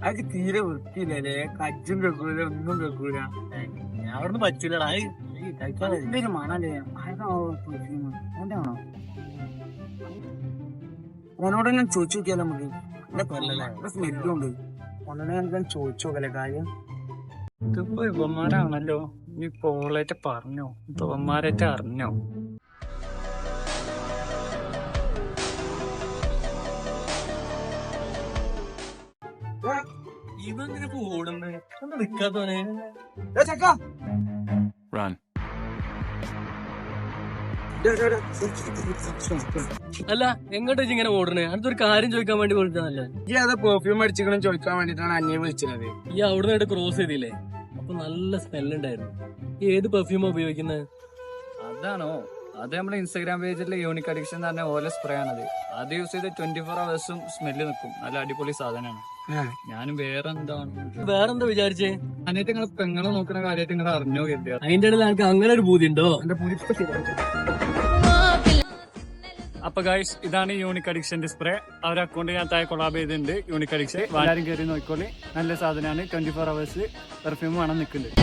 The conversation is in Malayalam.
അത് തീരെ വൃത്തിയില്ലല്ലേ, കജ്ജും കേൾക്കൂല, ഒന്നും കേൾക്കൂല. ഞാൻ അവിടുന്ന് പറ്റൂലടാ. എന്തൊരു മണല്ലേ, ആണോ? ഓനോട് ഞാൻ ചോദിച്ചു നോക്കിയാലോ നമുക്ക്. സ്മെല്ലും ഉണ്ട്. ഓനോട് ഞാൻ ചോദിച്ചു നോക്കല്ലേ കാര്യം. ഇതിപ്പോ ഇവന്മാരാണല്ലോ. നീ പോളേറ്റ് പറഞ്ഞോ, ഇവന്മാരായിട്ട് അറിഞ്ഞോ? ഇവങ്ങനെ ഓടുന്നു നിക്കാത്തോനെ. അല്ല, എങ്ങോട്ടാ ഇങ്ങനെ ഓടണേ? അടുത്തൊരു കാര്യം ചോദിക്കാൻ വേണ്ടി വിളിച്ചതല്ലേ? ഈ അത് പെർഫ്യൂം അടിച്ചിക്കണം ചോദിക്കാൻ വേണ്ടിട്ടാണ് അന്യം വിളിച്ചത്. ഈ അവിടുന്ന് ക്രോസ് ചെയ്തില്ലേ, അപ്പൊ നല്ല സ്മെല്ലുണ്ടായിരുന്നു. ഏത് പെർഫ്യൂമാ ഉപയോഗിക്കുന്നത്? അതാണോ? അത് നമ്മുടെ ഇൻസ്റ്റാഗ്രാം പേജിലെ യൂണിക് അഡിക്ഷൻ എന്ന് പറഞ്ഞ ഓല സ്പ്രേ ആണത്. അത് യൂസ് ചെയ്ത് 24 hours സ്മെല്ല് നിൽക്കും. നല്ല അടിപൊളി സാധനമാണ്. ഞാനും വേറെന്താ വിചാരിച്ചേ? അനിയത്തെ നിങ്ങളെ പെങ്ങളെ നോക്കുന്ന കാര്യമായിട്ട് നിങ്ങൾ അറിഞ്ഞോ കരുതിയ? അതിന്റെ ഇടയിൽ എനിക്ക് അങ്ങനെ ഒരു ബൂതി ഉണ്ടോ? അപ്പൊ ഗൈസ്, ഇതാണ് യൂണിക് അഡിക്ഷന്റെ സ്പ്രേ. അവരുടെ അക്കൗണ്ട് ഞാൻ താഴെ കൊളാബ് ചെയ്തിട്ടുണ്ട്. യൂണിക് അഡിക്ഷൻ എല്ലാവരും കയറി നോക്കിക്കോളി. നല്ല സാധനമാണ്. 24 hours പെർഫ്യൂം വേണം നിൽക്കുന്നുണ്ട്.